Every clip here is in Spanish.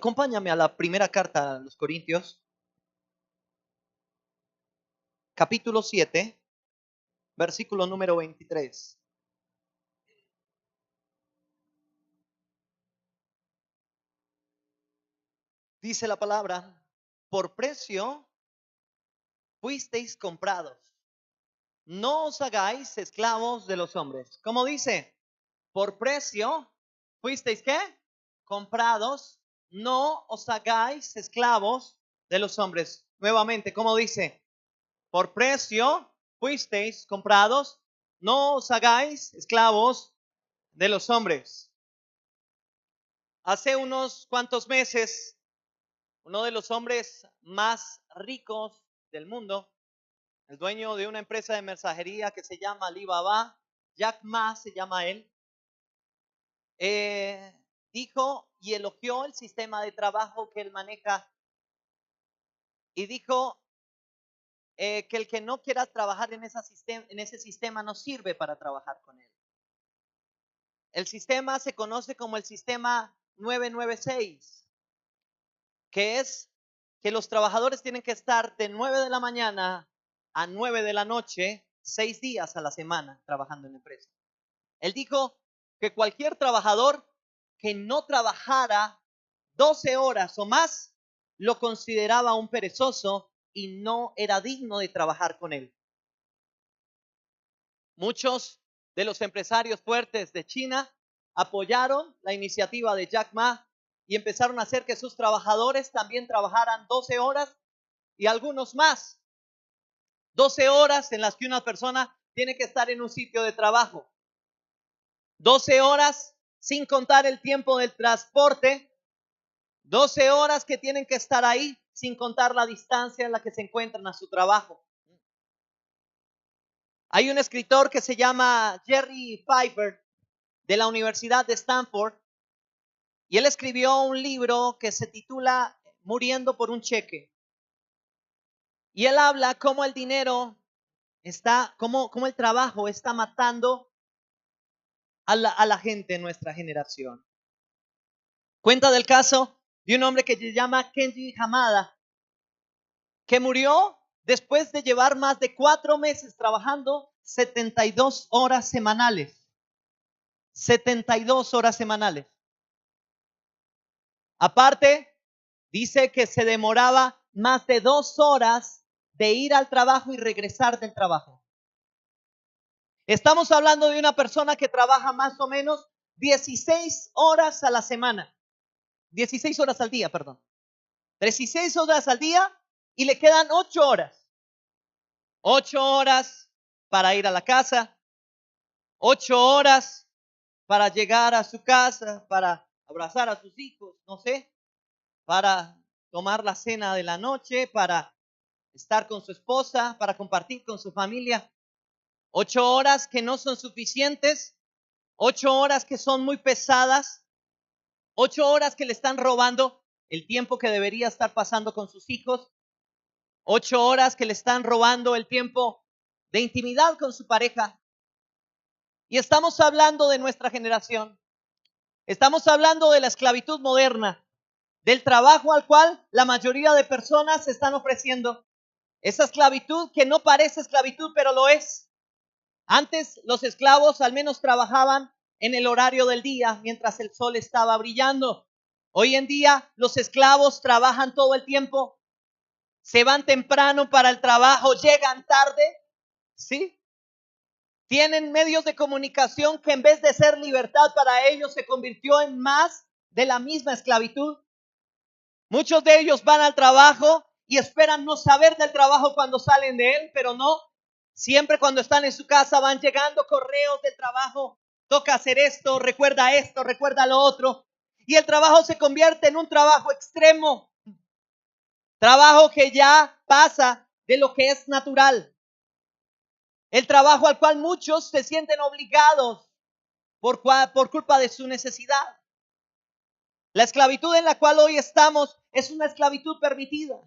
Acompáñame a la primera carta a los Corintios, capítulo 7, versículo número 23. Dice la palabra: por precio fuisteis comprados. No os hagáis esclavos de los hombres. ¿Cómo dice? Por precio fuisteis ¿qué? Comprados. No os hagáis esclavos de los hombres. Nuevamente, ¿cómo dice? Por precio fuisteis comprados. No os hagáis esclavos de los hombres. Hace unos cuantos meses, uno de los hombres más ricos del mundo, el dueño de una empresa de mensajería que se llama Alibaba, Jack Ma se llama él, dijo y elogió el sistema de trabajo que él maneja y dijo que el que no quiera trabajar en ese sistema no sirve para trabajar con él. El sistema se conoce como el sistema 996, que es que los trabajadores tienen que estar de 9 de la mañana a 9 de la noche, 6 días a la semana trabajando en la empresa. Él dijo que cualquier trabajador que no trabajara 12 horas o más lo consideraba un perezoso y no era digno de trabajar con él. Muchos de los empresarios fuertes de China apoyaron la iniciativa de Jack Ma y empezaron a hacer que sus trabajadores también trabajaran 12 horas y algunos más. 12 horas en las que una persona tiene que estar en un sitio de trabajo. 12 horas sin contar el tiempo del transporte. 12 horas que tienen que estar ahí sin contar la distancia en la que se encuentran a su trabajo. Hay un escritor que se llama Jerry Pfeiffer de la Universidad de Stanford y él escribió un libro que se titula Muriendo por un cheque. Y él habla cómo el dinero está, cómo el trabajo está matando a la gente en nuestra generación. Cuenta del caso de un hombre que se llama Kenji Hamada, que murió después de llevar más de 4 meses trabajando 72 horas semanales. 72 horas semanales. Aparte, dice que se demoraba más de 2 horas de ir al trabajo y regresar del trabajo. Estamos hablando de una persona que trabaja más o menos 16 horas a la semana. 16 horas al día, perdón. 16 horas al día y le quedan 8 horas. 8 horas para ir a la casa. 8 horas para llegar a su casa, para abrazar a sus hijos, no sé, para tomar la cena de la noche, para estar con su esposa, para compartir con su familia. 8 horas que no son suficientes, 8 horas que son muy pesadas, 8 horas que le están robando el tiempo que debería estar pasando con sus hijos, 8 horas que le están robando el tiempo de intimidad con su pareja. Y estamos hablando de nuestra generación. Estamos hablando de la esclavitud moderna, del trabajo al cual la mayoría de personas se están ofreciendo. Esa esclavitud que no parece esclavitud, pero lo es. Antes los esclavos al menos trabajaban en el horario del día mientras el sol estaba brillando. Hoy en día los esclavos trabajan todo el tiempo, se van temprano para el trabajo, llegan tarde, ¿sí? Tienen medios de comunicación que en vez de ser libertad para ellos se convirtió en más de la misma esclavitud. Muchos de ellos van al trabajo y esperan no saber del trabajo cuando salen de él, pero no. Siempre cuando están en su casa van llegando correos del trabajo. Toca hacer esto, recuerda lo otro. Y el trabajo se convierte en un trabajo extremo. Trabajo que ya pasa de lo que es natural. El trabajo al cual muchos se sienten obligados por culpa de su necesidad. La esclavitud en la cual hoy estamos es una esclavitud permitida.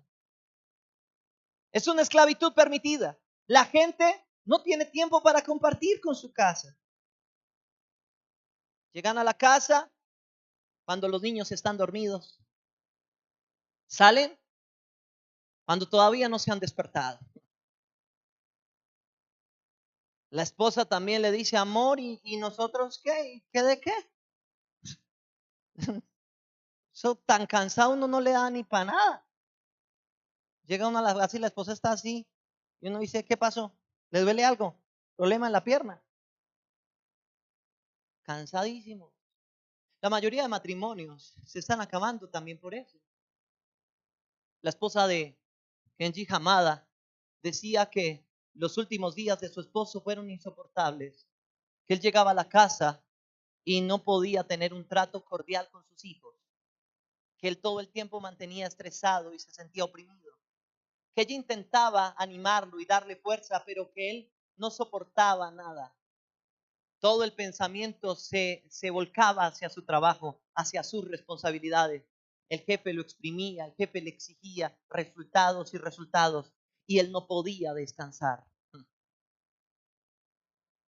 Es una esclavitud permitida. La gente no tiene tiempo para compartir con su casa. Llegan a la casa cuando los niños están dormidos. Salen cuando todavía no se han despertado. La esposa también le dice, amor, ¿y nosotros qué? ¿Qué de qué? Tan cansado uno no le da ni para nada. Llega uno a la casa y la esposa está así. Y uno dice, ¿qué pasó? ¿Le duele algo? ¿Problema en la pierna? Cansadísimo. La mayoría de matrimonios se están acabando también por eso. La esposa de Kenji Hamada decía que los últimos días de su esposo fueron insoportables. Que él llegaba a la casa y no podía tener un trato cordial con sus hijos. Que él todo el tiempo mantenía estresado y se sentía oprimido. Que ella intentaba animarlo y darle fuerza, pero que él no soportaba nada. Todo el pensamiento se volcaba hacia su trabajo, hacia sus responsabilidades. El jefe lo exprimía, el jefe le exigía resultados y resultados, y él no podía descansar.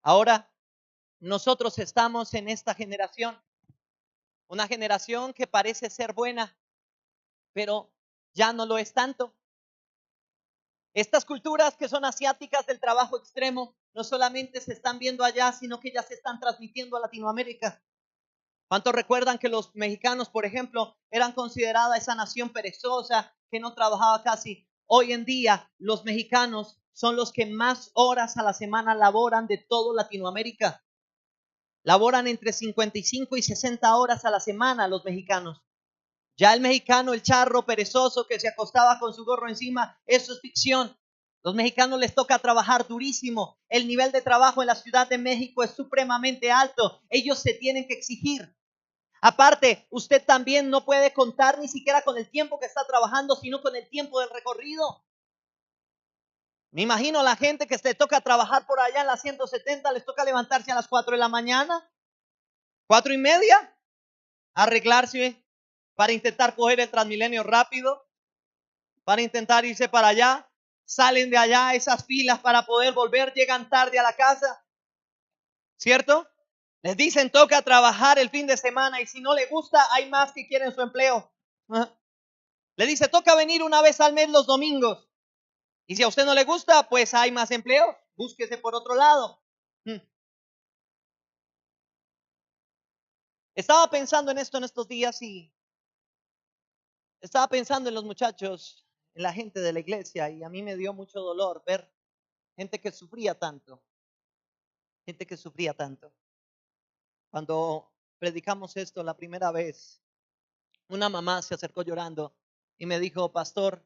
Ahora, nosotros estamos en esta generación, una generación que parece ser buena, pero ya no lo es tanto. Estas culturas que son asiáticas del trabajo extremo no solamente se están viendo allá, sino que ya se están transmitiendo a Latinoamérica. ¿Cuántos recuerdan que los mexicanos, por ejemplo, eran considerada esa nación perezosa que no trabajaba casi? Hoy en día los mexicanos son los que más horas a la semana laboran de todo Latinoamérica. Laboran entre 55 y 60 horas a la semana los mexicanos. Ya el mexicano, el charro perezoso que se acostaba con su gorro encima, eso es ficción. Los mexicanos les toca trabajar durísimo. El nivel de trabajo en la Ciudad de México es supremamente alto. Ellos se tienen que exigir. Aparte, usted también no puede contar ni siquiera con el tiempo que está trabajando, sino con el tiempo del recorrido. Me imagino la gente que se toca trabajar por allá en la 170, les toca levantarse a las 4 de la mañana, 4:30, arreglarse para intentar coger el Transmilenio rápido, para intentar irse para allá, salen de allá esas filas para poder volver, llegan tarde a la casa, ¿cierto? Les dicen toca trabajar el fin de semana y si no le gusta hay más que quieren su empleo. Le dice toca venir una vez al mes los domingos y si a usted no le gusta pues hay más empleo, búsquese por otro lado. Estaba pensando en esto en estos días y estaba pensando en los muchachos, en la gente de la iglesia y a mí me dio mucho dolor ver gente que sufría tanto, gente que sufría tanto. Cuando predicamos esto la primera vez, una mamá se acercó llorando y me dijo, pastor,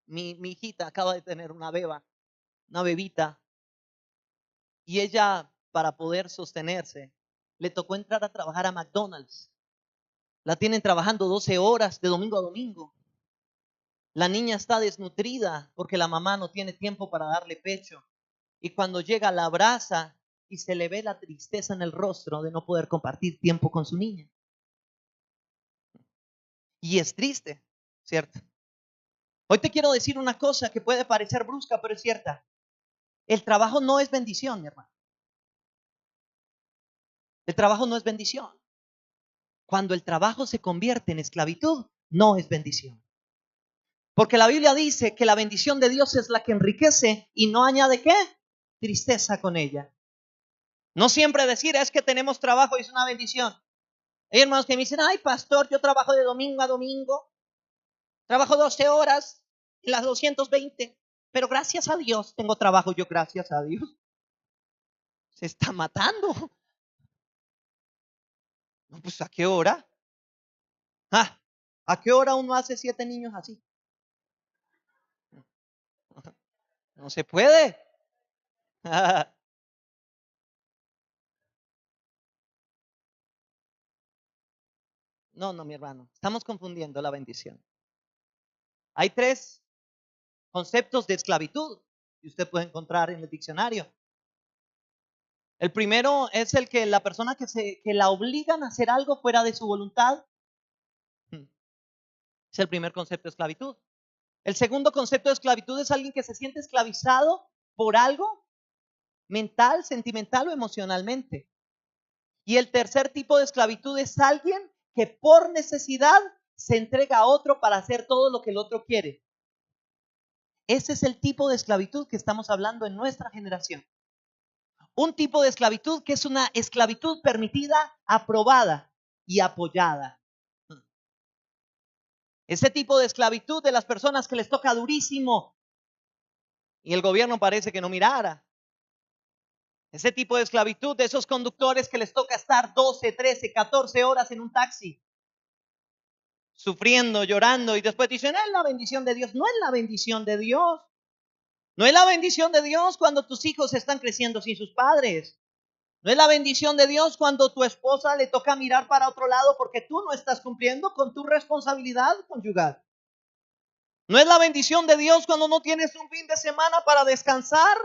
mi hijita acaba de tener una bebita, y ella para poder sostenerse le tocó entrar a trabajar a McDonald's. La tienen trabajando 12 horas de domingo a domingo. La niña está desnutrida porque la mamá no tiene tiempo para darle pecho. Y cuando llega la abraza y se le ve la tristeza en el rostro de no poder compartir tiempo con su niña. Y es triste, ¿cierto? Hoy te quiero decir una cosa que puede parecer brusca, pero es cierta. El trabajo no es bendición, mi hermano. El trabajo no es bendición. Cuando el trabajo se convierte en esclavitud, no es bendición. Porque la Biblia dice que la bendición de Dios es la que enriquece y no añade ¿qué? Tristeza con ella. No siempre decir es que tenemos trabajo y es una bendición. Hay hermanos que me dicen, ay pastor, yo trabajo de domingo a domingo. Trabajo 12 horas en las 220. Pero gracias a Dios tengo trabajo. Yo gracias a Dios. Se está matando. No, pues ¿a qué hora? ¿A qué hora uno hace 7 niños así? No se puede. No, mi hermano. Estamos confundiendo la bendición. Hay 3 conceptos de esclavitud que usted puede encontrar en el diccionario. El primero es el que la persona que la obligan a hacer algo fuera de su voluntad. Es el primer concepto de esclavitud. El segundo concepto de esclavitud es alguien que se siente esclavizado por algo mental, sentimental o emocionalmente. Y el tercer tipo de esclavitud es alguien que por necesidad se entrega a otro para hacer todo lo que el otro quiere. Ese es el tipo de esclavitud que estamos hablando en nuestra generación. Un tipo de esclavitud que es una esclavitud permitida, aprobada y apoyada. Ese tipo de esclavitud de las personas que les toca durísimo y el gobierno parece que no mirara. Ese tipo de esclavitud de esos conductores que les toca estar 12, 13, 14 horas en un taxi, sufriendo, llorando, y después dicen, es la bendición de Dios. No es la bendición de Dios. No es la bendición de Dios cuando tus hijos están creciendo sin sus padres. No es la bendición de Dios cuando tu esposa le toca mirar para otro lado porque tú no estás cumpliendo con tu responsabilidad conyugal. No es la bendición de Dios cuando no tienes un fin de semana para descansar.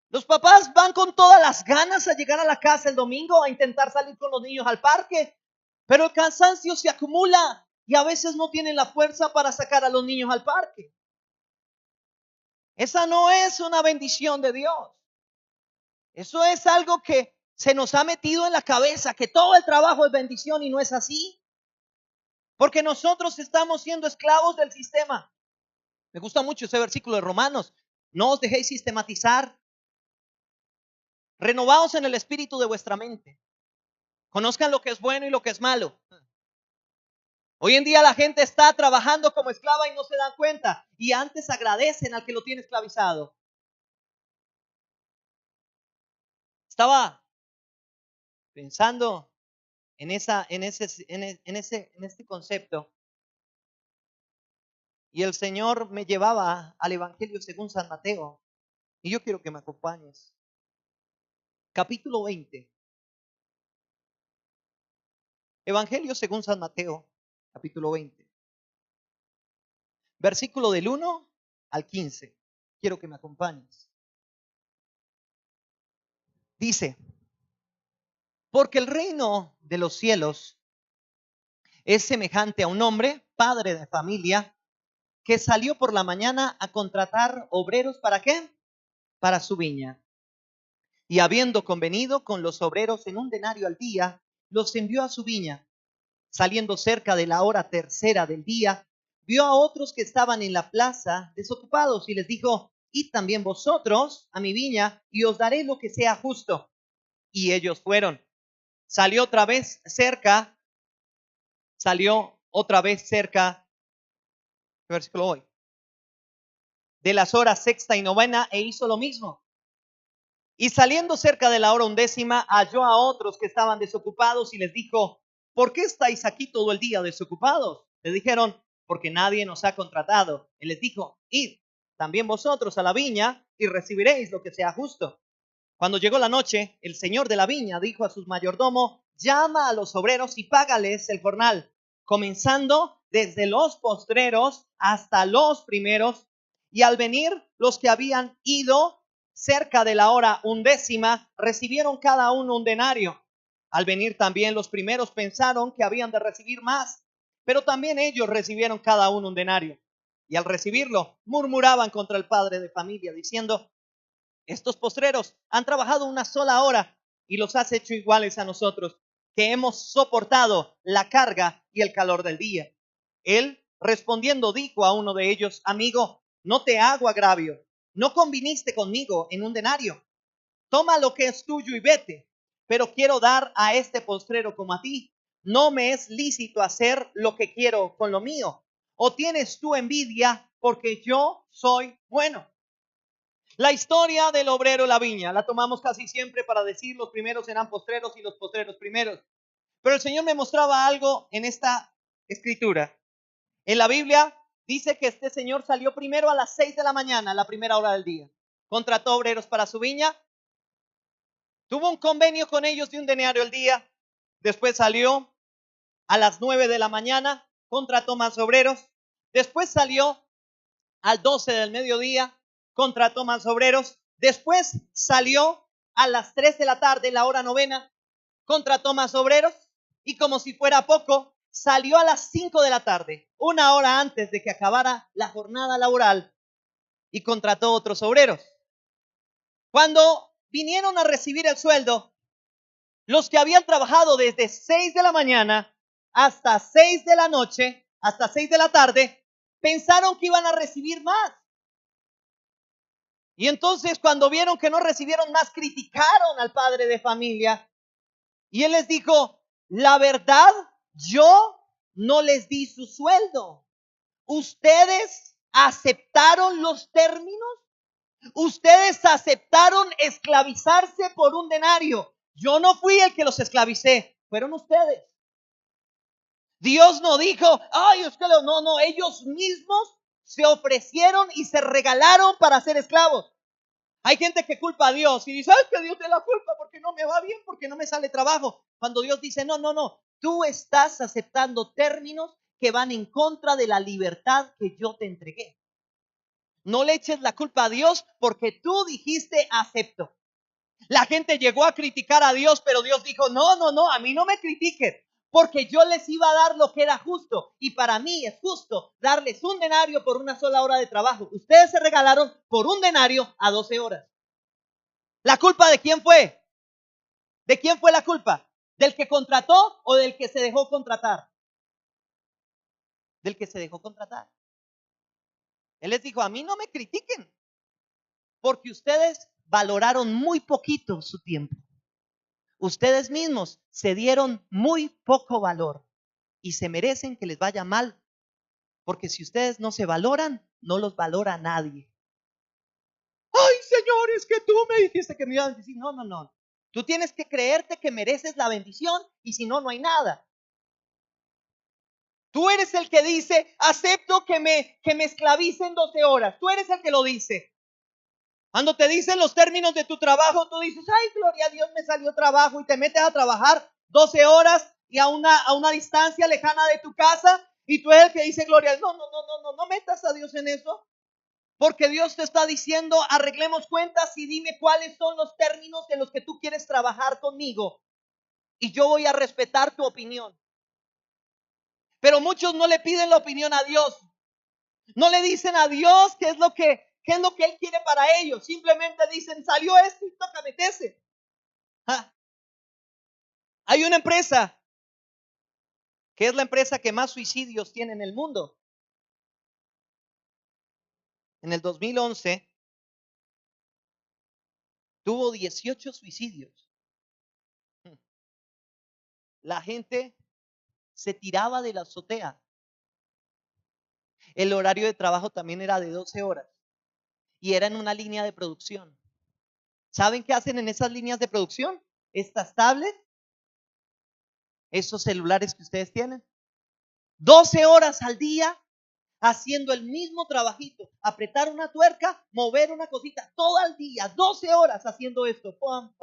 Los papás van con todas las ganas a llegar a la casa el domingo a intentar salir con los niños al parque, pero el cansancio se acumula y a veces no tienen la fuerza para sacar a los niños al parque. Esa no es una bendición de Dios. Eso es algo que se nos ha metido en la cabeza, que todo el trabajo es bendición, y no es así. Porque nosotros estamos siendo esclavos del sistema. Me gusta mucho ese versículo de Romanos. No os dejéis sistematizar. Renovaos en el espíritu de vuestra mente. Conozcan lo que es bueno y lo que es malo. Hoy en día la gente está trabajando como esclava y no se dan cuenta. Y antes agradecen al que lo tiene esclavizado. Estaba pensando en este concepto. Y el Señor me llevaba al Evangelio según San Mateo. Y yo quiero que me acompañes. Capítulo 20. Evangelio según San Mateo, capítulo 20. Versículo del 1 al 15. Quiero que me acompañes. Dice, porque el reino de los cielos es semejante a un hombre, padre de familia, que salió por la mañana a contratar obreros. ¿Para qué? Para su viña. Y habiendo convenido con los obreros en un denario al día, los envió a su viña. Saliendo cerca de la hora tercera del día, vio a otros que estaban en la plaza desocupados y les dijo, id también vosotros a mi viña y os daré lo que sea justo. Y ellos fueron. Salió otra vez cerca, versículo hoy, de las horas sexta y novena, e hizo lo mismo. Y saliendo cerca de la hora undécima, halló a otros que estaban desocupados y les dijo, ¿por qué estáis aquí todo el día desocupados? Le dijeron, porque nadie nos ha contratado. Él les dijo, id también vosotros a la viña y recibiréis lo que sea justo. Cuando llegó la noche, el señor de la viña dijo a sus mayordomos, llama a los obreros y págales el jornal, comenzando desde los postreros hasta los primeros. Y al venir los que habían ido cerca de la hora undécima, recibieron cada uno un denario. Al venir también los primeros pensaron que habían de recibir más, pero también ellos recibieron cada uno un denario. Y al recibirlo, murmuraban contra el padre de familia, diciendo, estos postreros han trabajado una sola hora y los has hecho iguales a nosotros, que hemos soportado la carga y el calor del día. Él, respondiendo, dijo a uno de ellos, amigo, no te hago agravio. No conviniste conmigo en un denario. Toma lo que es tuyo y vete. Pero quiero dar a este postrero como a ti. No me es lícito hacer lo que quiero con lo mío. ¿O tienes tú envidia porque yo soy bueno? La historia del obrero en la viña la tomamos casi siempre para decir los primeros serán postreros y los postreros primeros. Pero el Señor me mostraba algo en esta escritura. En la Biblia dice que este señor salió primero a las 6 de la mañana, la primera hora del día. Contrató obreros para su viña. Tuvo un convenio con ellos de un denario al día. Después salió a las 9 de la mañana, contrató más obreros. Después salió al 12 del mediodía, contrató más obreros. Después salió a las 3 de la tarde, la hora novena, contrató más obreros. Y como si fuera poco, salió a las 5 de la tarde, una hora antes de que acabara la jornada laboral, y contrató otros obreros. Cuando vinieron a recibir el sueldo, los que habían trabajado desde 6 de la mañana hasta 6 de la noche, hasta 6 de la tarde, pensaron que iban a recibir más. Y entonces cuando vieron que no recibieron más, criticaron al padre de familia. Y él les dijo, la verdad, yo no les di su sueldo. ¿Ustedes aceptaron los términos? Ustedes aceptaron esclavizarse por un denario. Yo no fui el que los esclavicé, fueron ustedes. Dios no dijo, ay, es que no, ellos mismos se ofrecieron y se regalaron para ser esclavos. Hay gente que culpa a Dios y dice, ay, que Dios te la culpa porque no me va bien, porque no me sale trabajo. Cuando Dios dice, no, tú estás aceptando términos que van en contra de la libertad que yo te entregué. No le eches la culpa a Dios porque tú dijiste acepto. La gente llegó a criticar a Dios, pero Dios dijo, no, a mí no me critiquen, porque yo les iba a dar lo que era justo. Y para mí es justo darles un denario por una sola hora de trabajo. Ustedes se regalaron por un denario a 12 horas. ¿La culpa de quién fue? ¿De quién fue la culpa? ¿Del que contrató o del que se dejó contratar? Del que se dejó contratar. Él les dijo, a mí no me critiquen, porque ustedes valoraron muy poquito su tiempo. Ustedes mismos se dieron muy poco valor y se merecen que les vaya mal, porque si ustedes no se valoran, no los valora nadie. Ay, Señor, es que tú me dijiste que me ibas a decir, no. Tú tienes que creerte que mereces la bendición y si no, no hay nada. Tú eres el que dice, acepto que me esclavicen 12 horas. Tú eres el que lo dice. Cuando te dicen los términos de tu trabajo, tú dices, ay, gloria a Dios, me salió trabajo, y te metes a trabajar 12 horas y a una distancia lejana de tu casa, y tú eres el que dice, gloria a Dios. No metas a Dios en eso, porque Dios te está diciendo, arreglemos cuentas y dime cuáles son los términos en los que tú quieres trabajar conmigo, y yo voy a respetar tu opinión. Pero muchos no le piden la opinión a Dios, no le dicen a Dios qué es lo que Él quiere para ellos. Simplemente dicen, salió esto y toca meterse. Hay una empresa que es la empresa que más suicidios tiene en el mundo. En el 2011 tuvo 18 suicidios. La gente se tiraba de la azotea. El horario de trabajo también era de 12 horas y era en una línea de producción. ¿Saben qué hacen en esas líneas de producción? Estas tablets, esos celulares que ustedes tienen, 12 horas al día haciendo el mismo trabajito, apretar una tuerca, mover una cosita, todo el día, 12 horas haciendo esto, pam.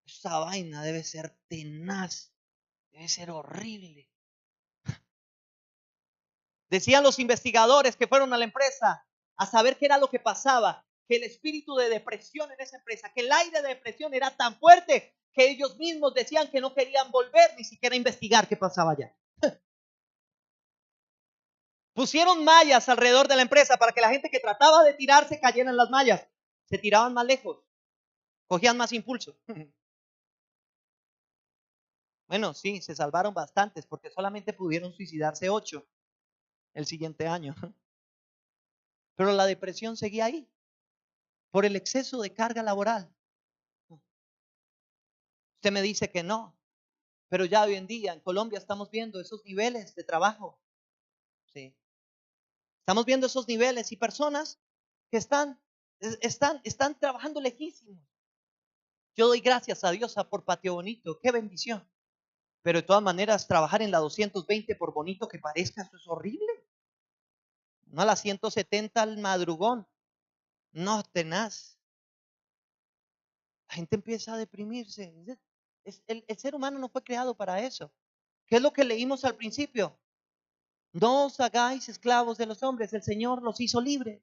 Esa vaina debe ser tenaz, debe ser horrible. Decían los investigadores que fueron a la empresa a saber qué era lo que pasaba, que el espíritu de depresión en esa empresa, que el aire de depresión era tan fuerte que ellos mismos decían que no querían volver ni siquiera a investigar qué pasaba allá. Pusieron mallas alrededor de la empresa para que la gente que trataba de tirarse cayera en las mallas. Se tiraban más lejos, cogían más impulso. Bueno, sí, se salvaron bastantes porque solamente pudieron suicidarse 8 el siguiente año. Pero la depresión seguía ahí por el exceso de carga laboral. Usted me dice que no, pero ya hoy en día en Colombia estamos viendo esos niveles de trabajo. Sí. Estamos viendo esos niveles y personas que están trabajando lejísimos. Yo doy gracias a Dios por Patio Bonito, qué bendición. Pero de todas maneras, trabajar en la 220, por bonito que parezca, eso es horrible. No a la 170 al madrugón. No, tenaz. La gente empieza a deprimirse. El ser humano no fue creado para eso. ¿Qué es lo que leímos al principio? No os hagáis esclavos de los hombres. El Señor los hizo libres.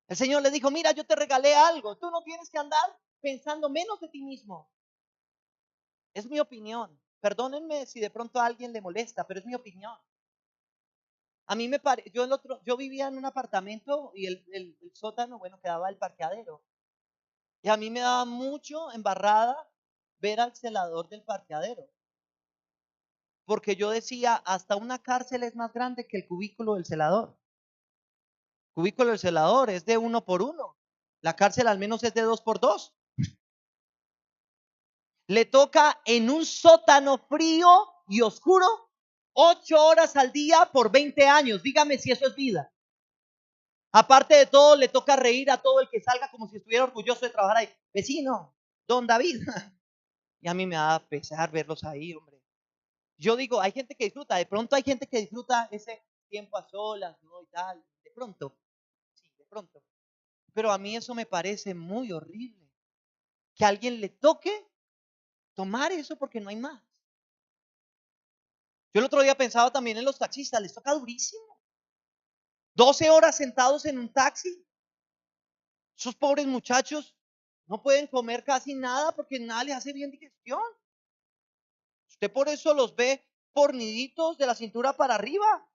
El Señor le dijo, mira, yo te regalé algo. Tú no tienes que andar pensando menos de ti mismo. Es mi opinión. Perdónenme si de pronto a alguien le molesta, pero es mi opinión. A mí me parece, yo vivía en un apartamento y el sótano, bueno, quedaba el parqueadero. Y a mí me daba mucho embarrada ver al celador del parqueadero. porque yo decía, hasta una cárcel es más grande que el cubículo del celador. El cubículo del celador es de 1 por 1. La cárcel al menos es de 2 por 2. Le toca en un sótano frío y oscuro 8 horas al día por 20 años. Dígame si eso es vida. Aparte de todo, le toca reír a todo el que salga como si estuviera orgulloso de trabajar ahí. Vecino, don David. Y a mí me da pesar verlos ahí, hombre. Yo digo, hay gente que disfruta, de pronto hay gente que disfruta ese tiempo a solas, ¿no? Y tal, de pronto, sí, de pronto. Pero a mí eso me parece muy horrible. Que a alguien le toque tomar eso porque no hay más. Yo el otro día pensaba también en los taxistas, les toca durísimo. 12 horas sentados en un taxi. Esos pobres muchachos no pueden comer casi nada porque nada les hace bien digestión. Usted por eso los ve forniditos de la cintura para arriba.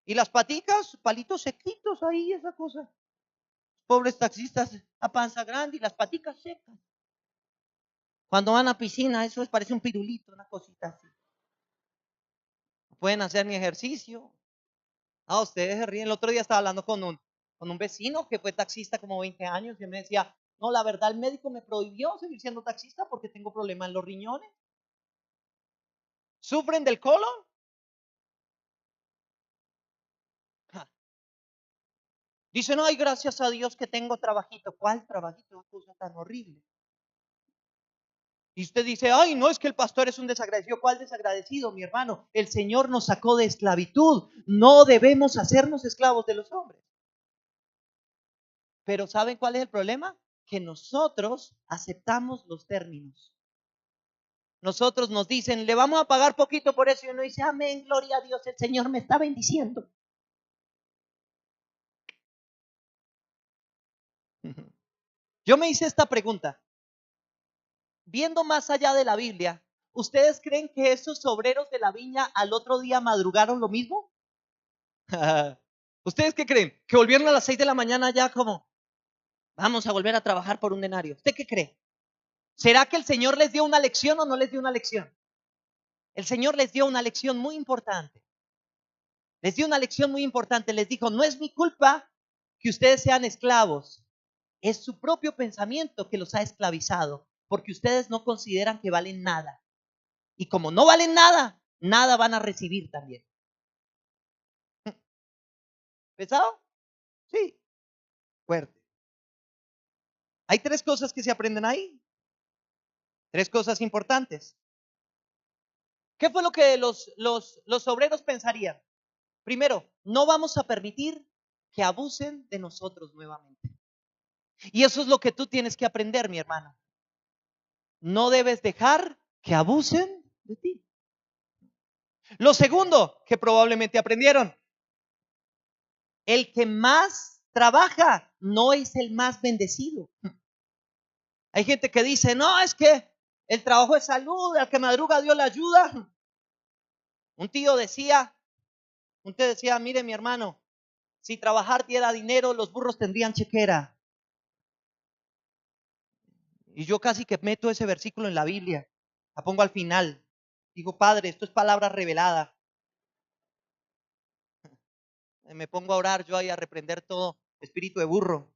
Y las paticas, palitos sequitos ahí, esa cosa. Pobres taxistas a panza grande y las paticas secas. Cuando van a piscina, eso les parece un pirulito, una cosita así. No pueden hacer ni ejercicio. Ustedes se ríen. El otro día estaba hablando con un vecino que fue taxista como 20 años y él me decía, no, la verdad el médico me prohibió seguir siendo taxista porque tengo problemas en los riñones. ¿Sufren del colon? Ja. Dicen, ay, gracias a Dios que tengo trabajito. ¿Cuál trabajito? Una cosa tan horrible. Y usted dice, ay, no, es que el pastor es un desagradecido. ¿Cuál desagradecido, mi hermano? El Señor nos sacó de esclavitud. No debemos hacernos esclavos de los hombres. Pero ¿saben cuál es el problema? Que nosotros aceptamos los términos. Nosotros nos dicen, le vamos a pagar poquito por eso. Y uno dice, amén, gloria a Dios, el Señor me está bendiciendo. Yo me hice esta pregunta. Viendo más allá de la Biblia, ¿ustedes creen que esos obreros de la viña al otro día madrugaron lo mismo? ¿Ustedes qué creen? ¿Que volvieron a las 6 de la mañana ya como, vamos a volver a trabajar por un denario? ¿Usted qué cree? ¿Será que el Señor les dio una lección o no les dio una lección? El Señor les dio una lección muy importante. Les dio una lección muy importante. Les dijo, no es mi culpa que ustedes sean esclavos. Es su propio pensamiento que los ha esclavizado, porque ustedes no consideran que valen nada. Y como no valen nada, nada van a recibir también. ¿Pesado? Sí, fuerte. Hay 3 cosas que se aprenden ahí. 3 cosas importantes. ¿Qué fue lo que los obreros pensarían? Primero, no vamos a permitir que abusen de nosotros nuevamente. Y eso es lo que tú tienes que aprender, mi hermano. No debes dejar que abusen de ti. Lo segundo que probablemente aprendieron, el que más trabaja no es el más bendecido. Hay gente que dice, no, es que el trabajo es salud, al que madruga Dios le ayuda. Un tío decía, mire mi hermano, si trabajar diera dinero, los burros tendrían chequera. Y yo casi que meto ese versículo en la Biblia, la pongo al final. Digo, Padre, esto es palabra revelada. Me pongo a orar yo ahí a reprender todo espíritu de burro.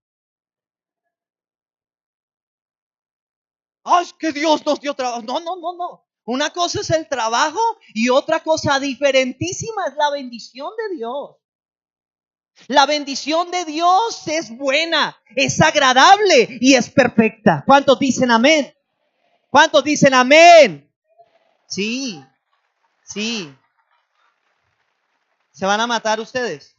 Es que Dios nos dio trabajo. No. Una cosa es el trabajo y otra cosa diferentísima es la bendición de Dios. La bendición de Dios es buena, es agradable y es perfecta. ¿Cuántos dicen amén? ¿Cuántos dicen amén? Sí. ¿Se van a matar ustedes?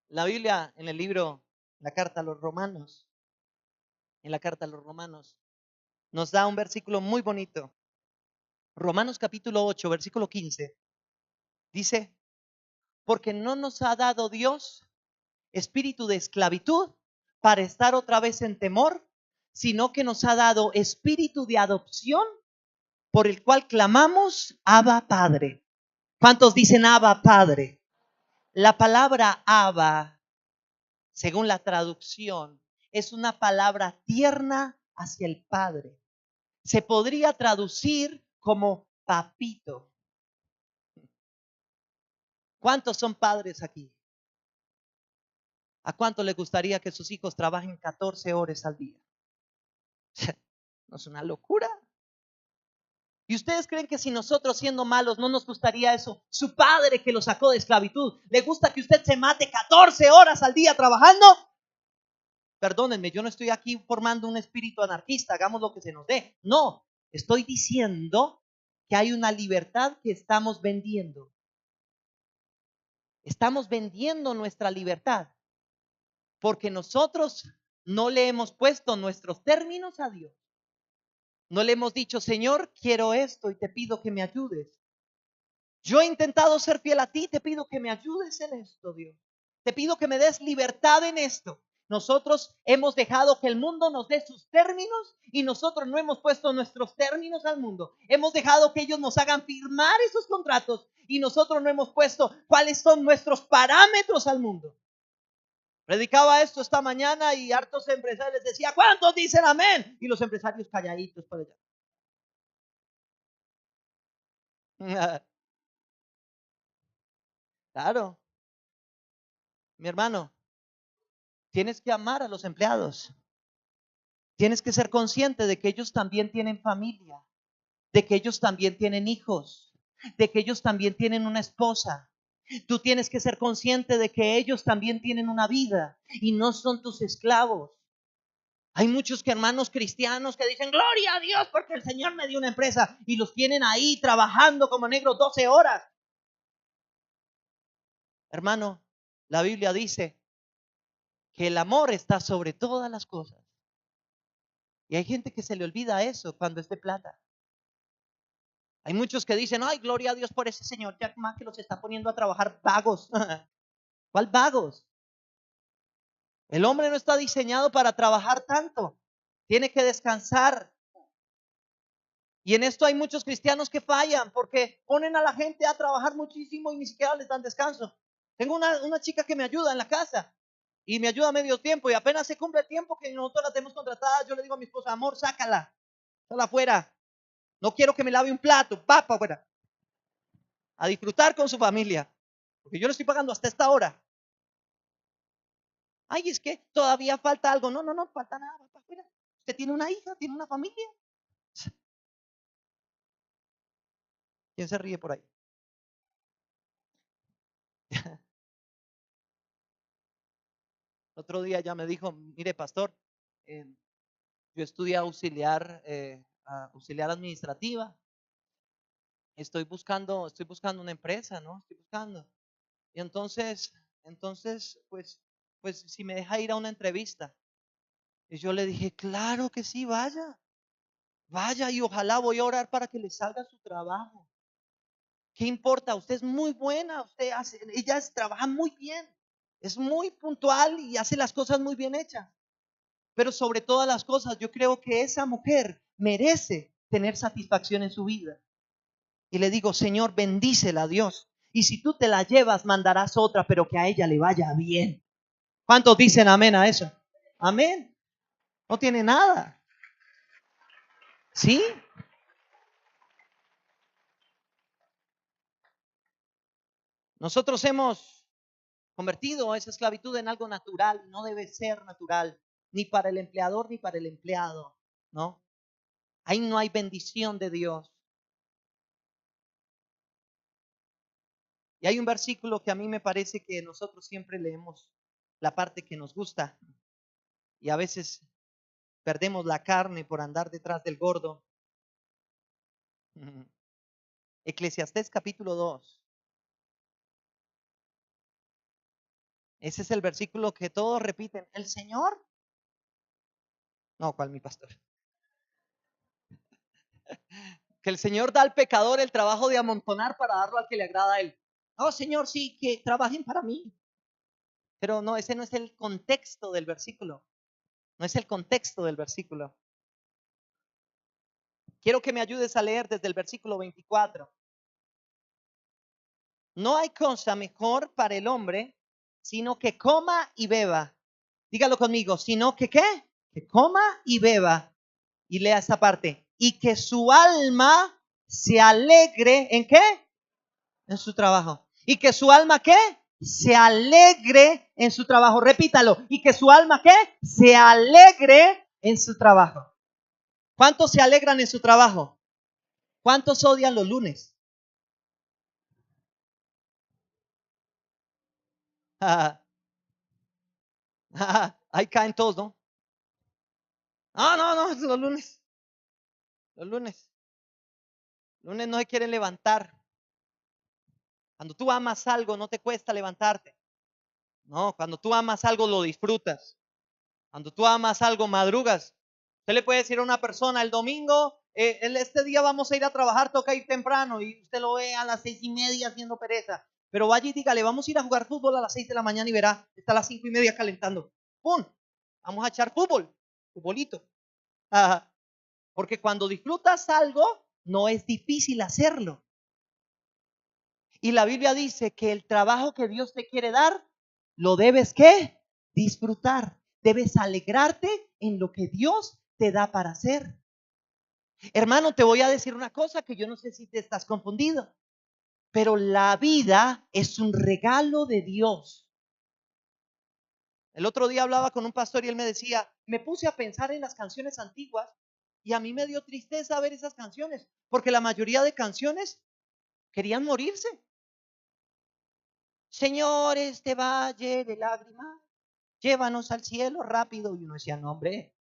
La Biblia en el libro, la carta a los romanos, nos da un versículo muy bonito. Romanos capítulo 8, versículo 15. Dice, porque no nos ha dado Dios espíritu de esclavitud para estar otra vez en temor, sino que nos ha dado espíritu de adopción por el cual clamamos, Abba Padre. ¿Cuántos dicen Abba Padre? La palabra Abba, según la traducción, es una palabra tierna hacia el padre. Se podría traducir como papito. ¿Cuántos son padres aquí? ¿A cuánto le gustaría que sus hijos trabajen 14 horas al día? ¿No es una locura? ¿Y ustedes creen que si nosotros siendo malos no nos gustaría eso? Su padre que lo sacó de esclavitud, ¿le gusta que usted se mate 14 horas al día trabajando? Perdónenme, yo no estoy aquí formando un espíritu anarquista, hagamos lo que se nos dé. No, estoy diciendo que hay una libertad que estamos vendiendo. Estamos vendiendo nuestra libertad porque nosotros no le hemos puesto nuestros términos a Dios. No le hemos dicho, Señor, quiero esto y te pido que me ayudes. Yo he intentado ser fiel a ti, te pido que me ayudes en esto, Dios. Te pido que me des libertad en esto. Nosotros hemos dejado que el mundo nos dé sus términos y nosotros no hemos puesto nuestros términos al mundo. Hemos dejado que ellos nos hagan firmar esos contratos y nosotros no hemos puesto cuáles son nuestros parámetros al mundo. Predicaba esto esta mañana y hartos empresarios les decía, ¿cuántos dicen amén? Y los empresarios calladitos por allá. Claro, mi hermano, tienes que amar a los empleados. Tienes que ser consciente de que ellos también tienen familia, de que ellos también tienen hijos, de que ellos también tienen una esposa. Tú tienes que ser consciente de que ellos también tienen una vida y no son tus esclavos. Hay muchos hermanos cristianos que dicen, gloria a Dios porque el Señor me dio una empresa y los tienen ahí trabajando como negros 12 horas. Hermano, la Biblia dice que el amor está sobre todas las cosas. Y hay gente que se le olvida eso cuando es de plata. Hay muchos que dicen, ay, gloria a Dios por ese señor Jack Ma que los está poniendo a trabajar vagos. ¿Cuál vagos? El hombre no está diseñado para trabajar tanto. Tiene que descansar. Y en esto hay muchos cristianos que fallan porque ponen a la gente a trabajar muchísimo y ni siquiera les dan descanso. Tengo una chica que me ayuda en la casa y me ayuda a medio tiempo y apenas se cumple el tiempo que nosotros la tenemos contratada, yo le digo a mi esposa, amor, sácala afuera. No quiero que me lave un plato, va para afuera. A disfrutar con su familia. Porque yo le estoy pagando hasta esta hora. Ay, es que todavía falta algo. No, no falta nada, va para afuera. Usted tiene una hija, tiene una familia. ¿Quién se ríe por ahí? Otro día ya me dijo, mire, pastor, yo estudié auxiliar administrativa. Estoy buscando una empresa, ¿no? Estoy buscando. Y entonces, pues si me deja ir a una entrevista. Y yo le dije, claro que sí, vaya y ojalá voy a orar para que le salga su trabajo. ¿Qué importa? Usted es muy buena, ella trabaja muy bien, es muy puntual y hace las cosas muy bien hechas. Pero sobre todas las cosas, yo creo que esa mujer merece tener satisfacción en su vida. Y le digo, Señor, bendícela, Dios. Y si tú te la llevas, mandarás otra, pero que a ella le vaya bien. ¿Cuántos dicen amén a eso? Amén. No tiene nada. ¿Sí? Nosotros hemos convertido esa esclavitud en algo natural. No debe ser natural, ni para el empleador ni para el empleado, ¿no? Ahí no hay bendición de Dios. Y hay un versículo que a mí me parece que nosotros siempre leemos la parte que nos gusta y a veces perdemos la carne por andar detrás del gordo. Eclesiastés capítulo 2. Ese es el versículo que todos repiten. ¿El Señor? No, ¿cuál mi pastor? Que el Señor da al pecador el trabajo de amontonar para darlo al que le agrada a él. Oh, Señor, sí, que trabajen para mí. Pero no, ese no es el contexto del versículo. No es el contexto del versículo. Quiero que me ayudes a leer desde el versículo 24. No hay cosa mejor para el hombre, sino que coma y beba Dígalo conmigo, sino que ¿qué? Que coma y beba. Y lea esta parte. Y que su alma se alegre, ¿en qué? En su trabajo. Y que su alma, ¿qué? Se alegre en su trabajo. Repítalo. Y que su alma, ¿qué? Se alegre en su trabajo. ¿Cuántos se alegran en su trabajo? ¿Cuántos odian los lunes? Ahí caen todos, ¿no? No, es los lunes. Los lunes. Los lunes no se quieren levantar. Cuando tú amas algo, no te cuesta levantarte. No, cuando tú amas algo, lo disfrutas. Cuando tú amas algo, madrugas. Usted le puede decir a una persona, el domingo, este día vamos a ir a trabajar, toca ir temprano, y usted lo ve a las 6:30 haciendo pereza. Pero vaya y dígale, vamos a ir a jugar fútbol a las 6 de la mañana y verá, está a las 5:30 calentando. ¡Pum! Vamos a echar fútbol, futbolito. Porque cuando disfrutas algo, no es difícil hacerlo. Y la Biblia dice que el trabajo que Dios te quiere dar, lo debes ¿qué? Disfrutar. Debes alegrarte en lo que Dios te da para hacer. Hermano, te voy a decir una cosa que yo no sé si te estás confundido, pero la vida es un regalo de Dios. El otro día hablaba con un pastor y él me decía, me puse a pensar en las canciones antiguas y a mí me dio tristeza ver esas canciones, porque la mayoría de canciones querían morirse. Señor, este valle de lágrimas, llévanos al cielo rápido. Y uno decía, no, hombre,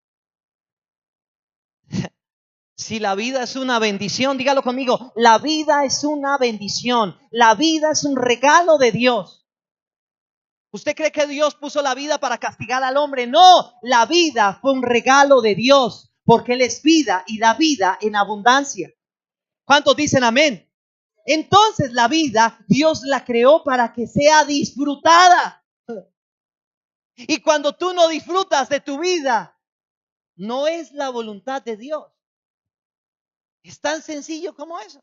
si la vida es una bendición, dígalo conmigo, la vida es una bendición, la vida es un regalo de Dios. ¿Usted cree que Dios puso la vida para castigar al hombre? No, la vida fue un regalo de Dios, porque Él es vida y da vida en abundancia. ¿Cuántos dicen amén? Entonces la vida, Dios la creó para que sea disfrutada. Y cuando tú no disfrutas de tu vida, no es la voluntad de Dios. Es tan sencillo como eso.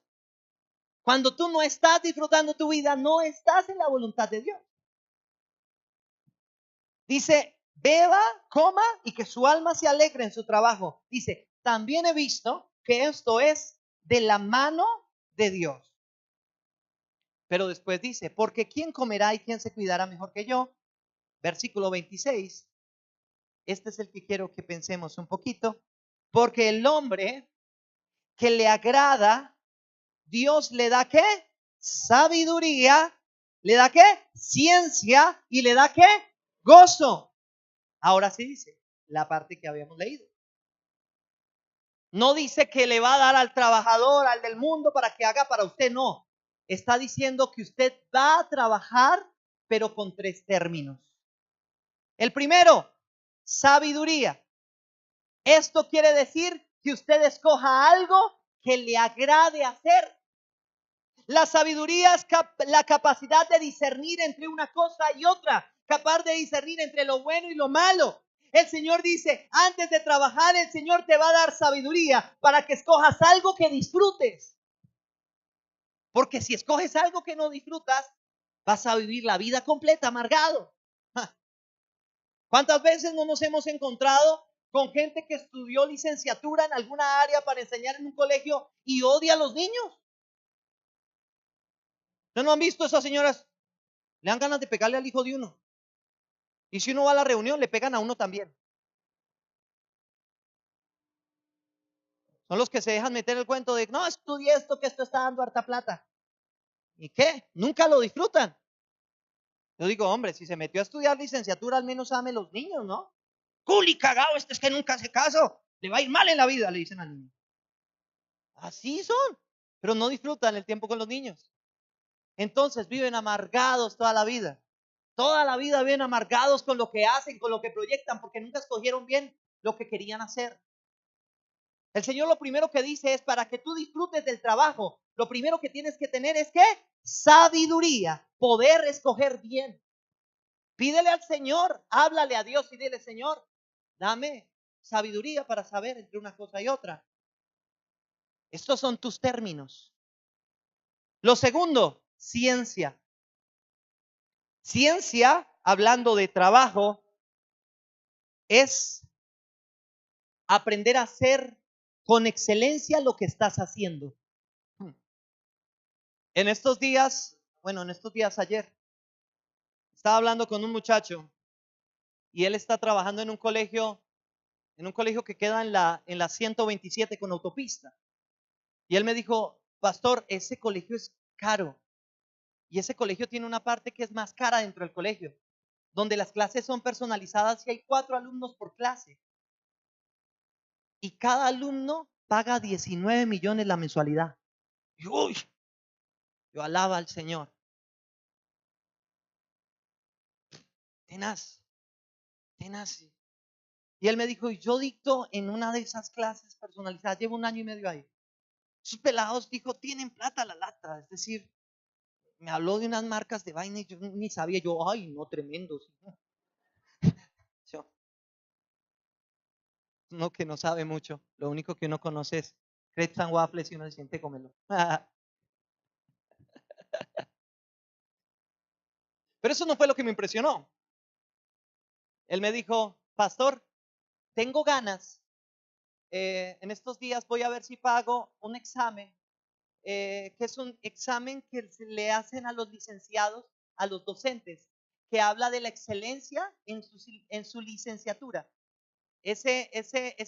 Cuando tú no estás disfrutando tu vida, no estás en la voluntad de Dios. Dice, beba, coma y que su alma se alegre en su trabajo. Dice, también he visto que esto es de la mano de Dios. Pero después dice, porque ¿quién comerá y quién se cuidará mejor que yo? Versículo 26. Este es el que quiero que pensemos un poquito. Porque el hombre que le agrada, Dios le da ¿qué? Sabiduría, le da ¿qué? Ciencia y le da ¿qué? Gozo. Ahora sí dice la parte que habíamos leído. No dice que le va a dar al trabajador, al del mundo, para que haga para usted, no. Está diciendo que usted va a trabajar, pero con 3 términos. El primero, sabiduría. Esto quiere decir que usted escoja algo que le agrade hacer. La sabiduría es la capacidad de discernir entre una cosa y otra, capaz de discernir entre lo bueno y lo malo. El Señor dice, antes de trabajar, el Señor te va a dar sabiduría para que escojas algo que disfrutes. Porque si escoges algo que no disfrutas, vas a vivir la vida completa amargado. ¿Cuántas veces no nos hemos encontrado con gente que estudió licenciatura en alguna área para enseñar en un colegio y odia a los niños? ¿No han visto esas señoras? Le dan ganas de pegarle al hijo de uno. Y si uno va a la reunión, le pegan a uno también. Son los que se dejan meter el cuento de, no, estudié esto, que esto está dando harta plata. ¿Y qué? Nunca lo disfrutan. Yo digo, hombre, si se metió a estudiar licenciatura, al menos ame los niños, ¿no? Culi cagado, este es que nunca hace caso. Le va a ir mal en la vida, le dicen al niño. Así son. Pero no disfrutan el tiempo con los niños. Entonces viven amargados toda la vida. Toda la vida viven amargados con lo que hacen, con lo que proyectan, porque nunca escogieron bien lo que querían hacer. El Señor lo primero que dice es, para que tú disfrutes del trabajo, lo primero que tienes que tener es ¿qué? Sabiduría, poder escoger bien. Pídele al Señor, háblale a Dios y dile, Señor, dame sabiduría para saber entre una cosa y otra. Estos son tus términos. Lo segundo, ciencia. Ciencia, hablando de trabajo, es aprender a hacer con excelencia lo que estás haciendo. En estos días ayer, estaba hablando con un muchacho y él está trabajando en un colegio que queda en la 127 con autopista. Y él me dijo, pastor, ese colegio es caro. Y ese colegio tiene una parte que es más cara dentro del colegio, donde las clases son personalizadas y hay 4 alumnos por clase. Y cada alumno paga 19 millones la mensualidad. Y, uy, yo alaba al Señor. Tenaz, tenaz. Y él me dijo, y yo dicto en una de esas clases personalizadas, llevo 1 año y medio ahí. Esos pelados, dijo, tienen plata a la lata. Es decir, me habló de unas marcas de vaina y yo ni sabía. Yo, ay, no, tremendos. Yo, uno que no sabe mucho, lo único que uno conoce es crepes and waffles y uno se siente cómelo. Pero eso no fue lo que me impresionó. Él me dijo, pastor, tengo ganas. En estos días voy a ver si pago un examen, que es un examen que se le hacen a los licenciados, a los docentes, que habla de la excelencia en su licenciatura. Ese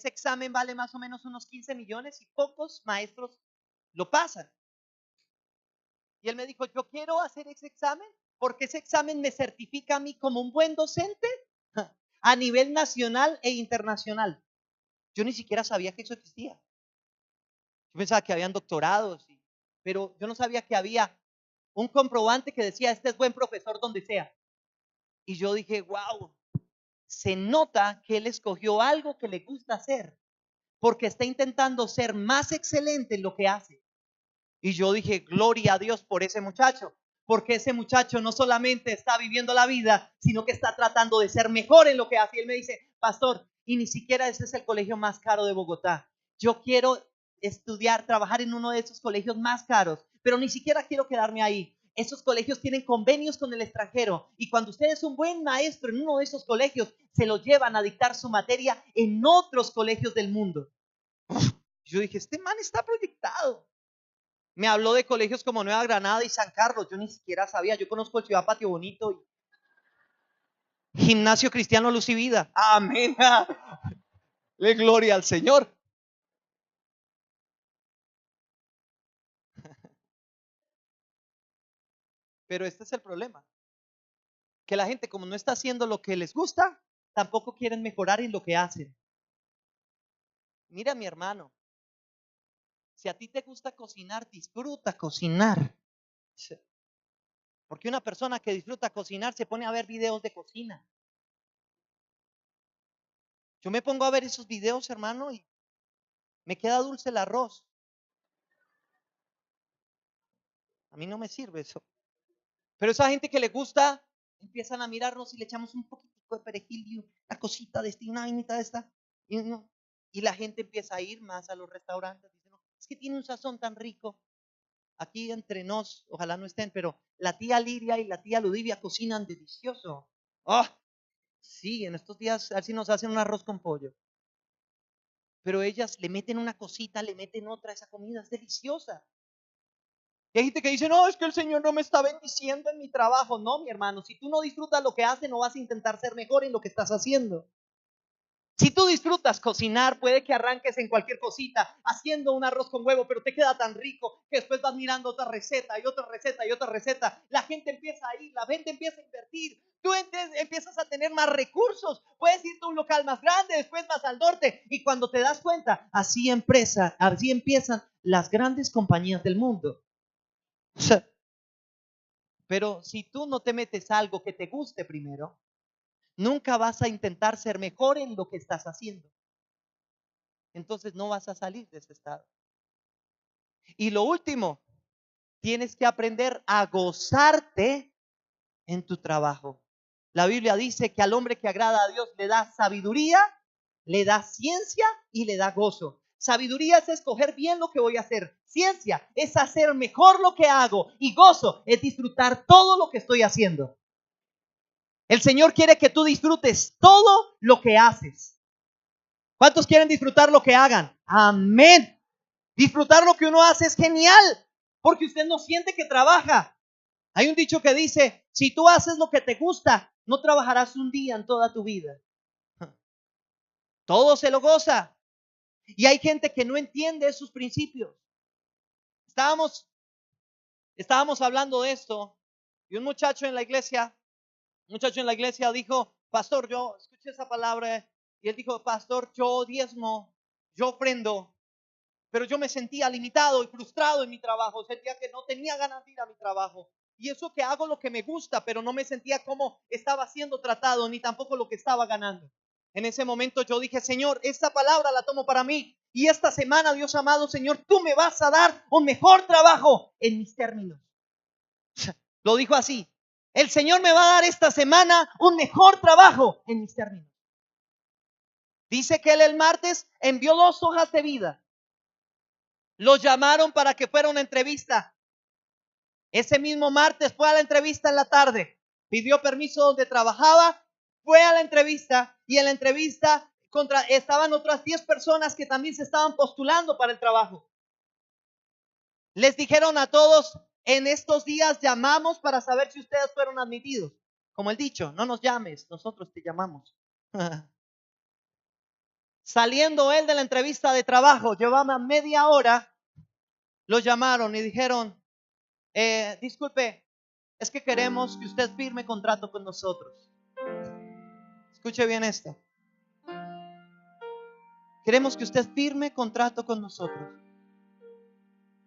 examen vale más o menos unos 15 millones y pocos maestros lo pasan. Y él me dijo, yo quiero hacer ese examen porque ese examen me certifica a mí como un buen docente a nivel nacional e internacional. Yo ni siquiera sabía que eso existía. Yo pensaba que habían doctorados, pero yo no sabía que había un comprobante que decía, este es buen profesor donde sea. Y yo dije, wow, se nota que él escogió algo que le gusta hacer, porque está intentando ser más excelente en lo que hace. Y yo dije, gloria a Dios por ese muchacho, porque ese muchacho no solamente está viviendo la vida, sino que está tratando de ser mejor en lo que hace. Y él me dice, pastor, y ni siquiera ese es el colegio más caro de Bogotá. Yo quiero estudiar, trabajar en uno de esos colegios más caros, pero ni siquiera quiero quedarme ahí. Esos colegios tienen convenios con el extranjero y cuando usted es un buen maestro en uno de esos colegios, se lo llevan a dictar su materia en otros colegios del mundo. Yo dije, este man está proyectado. Me habló de colegios como Nueva Granada y San Carlos. Yo ni siquiera sabía. Yo conozco el Ciudad Patio Bonito y Gimnasio Cristiano Luz y Vida. Amén. Le gloria al Señor. Pero este es el problema. Que la gente, como no está haciendo lo que les gusta, tampoco quieren mejorar en lo que hacen. Mira, mi hermano, si a ti te gusta cocinar, disfruta cocinar. Porque una persona que disfruta cocinar se pone a ver videos de cocina. Yo me pongo a ver esos videos, hermano, y me queda dulce el arroz. A mí no me sirve eso. Pero esa gente que le gusta, empiezan a mirarnos y le echamos un poquitico de perejil y una cosita de esta y una vainita de esta. Y la gente empieza a ir más a los restaurantes. Dicen, no, es que tiene un sazón tan rico. Aquí entre nos, ojalá no estén, pero la tía Lidia y la tía Ludivia cocinan delicioso. ¡Oh! Sí, en estos días así nos hacen un arroz con pollo. Pero ellas le meten una cosita, le meten otra, esa comida es deliciosa. Y hay gente que dice, no, es que el Señor no me está bendiciendo en mi trabajo. No, mi hermano, si tú no disfrutas lo que haces, no vas a intentar ser mejor en lo que estás haciendo. Si tú disfrutas cocinar, puede que arranques en cualquier cosita, haciendo un arroz con huevo, pero te queda tan rico que después vas mirando otra receta y otra receta y otra receta. La gente empieza a ir, la gente empieza a invertir. Tú empiezas a tener más recursos. Puedes irte a un local más grande, después más al norte. Y cuando te das cuenta, así empiezan las grandes compañías del mundo. Pero si tú no te metes a algo que te guste primero, nunca vas a intentar ser mejor en lo que estás haciendo. Entonces no vas a salir de ese estado. Y lo último, tienes que aprender a gozarte en tu trabajo. La Biblia dice que al hombre que agrada a Dios le da sabiduría, le da ciencia y le da gozo. Sabiduría es escoger bien lo que voy a hacer. Ciencia es hacer mejor lo que hago. Y gozo es disfrutar todo lo que estoy haciendo. El Señor quiere que tú disfrutes todo lo que haces. ¿Cuántos quieren disfrutar lo que hagan? Amén. Disfrutar lo que uno hace es genial, porque usted no siente que trabaja. Hay un dicho que dice, si tú haces lo que te gusta, no trabajarás un día en toda tu vida. Todo se lo goza. Y hay gente que no entiende esos principios. Estábamos hablando de esto y un muchacho en la iglesia dijo, pastor, yo escuché esa palabra y él dijo, pastor, yo diezmo, yo ofrendo, pero yo me sentía limitado y frustrado en mi trabajo, sentía que no tenía ganas de ir a mi trabajo. Y eso que hago lo que me gusta, pero no me sentía como estaba siendo tratado, ni tampoco lo que estaba ganando. En ese momento yo dije, Señor, esta palabra la tomo para mí. Y esta semana, Dios amado, Señor, tú me vas a dar un mejor trabajo en mis términos. Lo dijo así. El Señor me va a dar esta semana un mejor trabajo en mis términos. Dice que él el martes envió 2 hojas de vida. Los llamaron para que fuera una entrevista. Ese mismo martes fue a la entrevista en la tarde. Pidió permiso donde trabajaba, fue a la entrevista y en la entrevista estaban otras 10 personas que también se estaban postulando para el trabajo. Les dijeron a todos, en estos días llamamos para saber si ustedes fueron admitidos. Como el dicho, no nos llames, nosotros te llamamos. Saliendo él de la entrevista de trabajo, llevaba media hora, lo llamaron y dijeron, disculpe, es que queremos que usted firme contrato con nosotros. Escuche bien esto. Queremos que usted firme contrato con nosotros.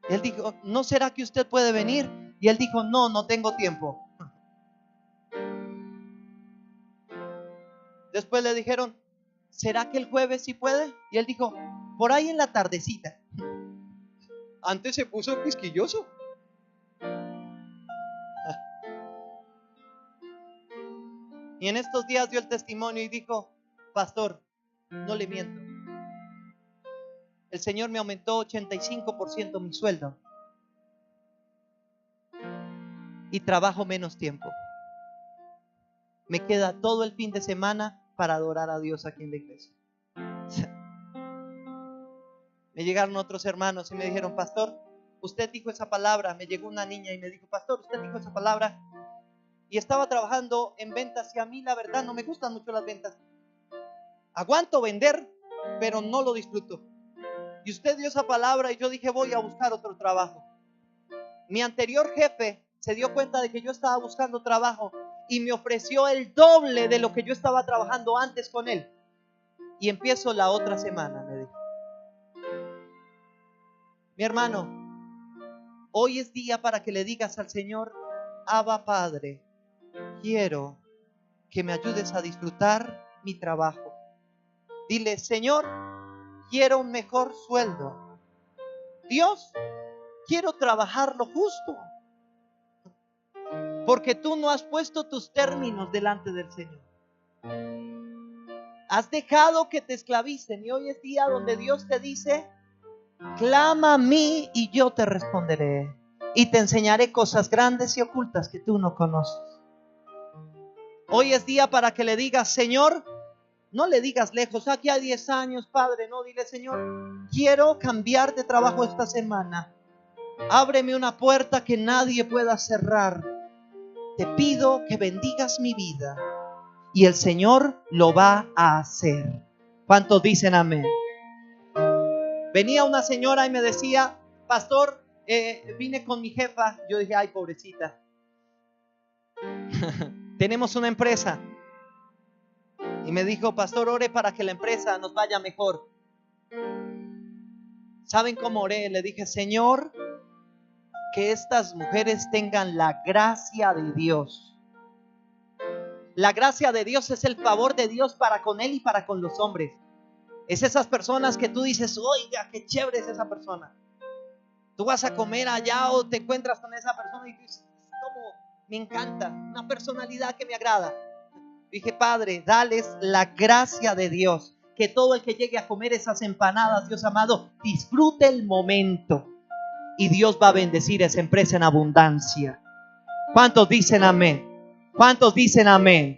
Él dijo, ¿no será que usted puede venir? Y él dijo, no tengo tiempo. Después le dijeron, ¿será que el jueves sí puede? Y él dijo, por ahí en la tardecita. Antes se puso quisquilloso. Y en estos días dio el testimonio y dijo, pastor, no le miento. El Señor me aumentó 85% mi sueldo. Y trabajo menos tiempo. Me queda todo el fin de semana para adorar a Dios aquí en la iglesia. Me llegaron otros hermanos y me dijeron, pastor, usted dijo esa palabra. Me llegó una niña y me dijo, pastor, usted dijo esa palabra. Y estaba trabajando en ventas y a mí la verdad no me gustan mucho las ventas. Aguanto vender, pero no lo disfruto. Y usted dio esa palabra y yo dije, voy a buscar otro trabajo. Mi anterior jefe se dio cuenta de que yo estaba buscando trabajo y me ofreció el doble de lo que yo estaba trabajando antes con él. Y empiezo la otra semana, me dijo. Mi hermano, hoy es día para que le digas al Señor, Abba Padre, quiero que me ayudes a disfrutar mi trabajo. Dile, Señor, quiero un mejor sueldo. Dios, quiero trabajar lo justo. Porque tú no has puesto tus términos delante del Señor. Has dejado que te esclavicen y hoy es día donde Dios te dice, clama a mí y yo te responderé y te enseñaré cosas grandes y ocultas que tú no conoces. Hoy es día para que le digas, Señor, no le digas lejos, aquí hay 10 años, Padre, no, dile, Señor, quiero cambiar de trabajo esta semana. Ábreme una puerta que nadie pueda cerrar. Te pido que bendigas mi vida y el Señor lo va a hacer. ¿Cuántos dicen amén? Venía una señora y me decía, pastor, vine con mi jefa. Yo dije, ay, pobrecita. Tenemos una empresa. Y me dijo, pastor, ore para que la empresa nos vaya mejor. ¿Saben cómo oré? Le dije, Señor, que estas mujeres tengan la gracia de Dios. La gracia de Dios es el favor de Dios para con él y para con los hombres. Es esas personas que tú dices, oiga, qué chévere es esa persona. Tú vas a comer allá o te encuentras con esa persona y dices, ¿cómo? Me encanta, una personalidad que me agrada. Dije, Padre, dales la gracia de Dios, que todo el que llegue a comer esas empanadas, Dios amado, disfrute el momento y Dios va a bendecir esa empresa en abundancia. ¿Cuántos dicen amén? ¿Cuántos dicen amén?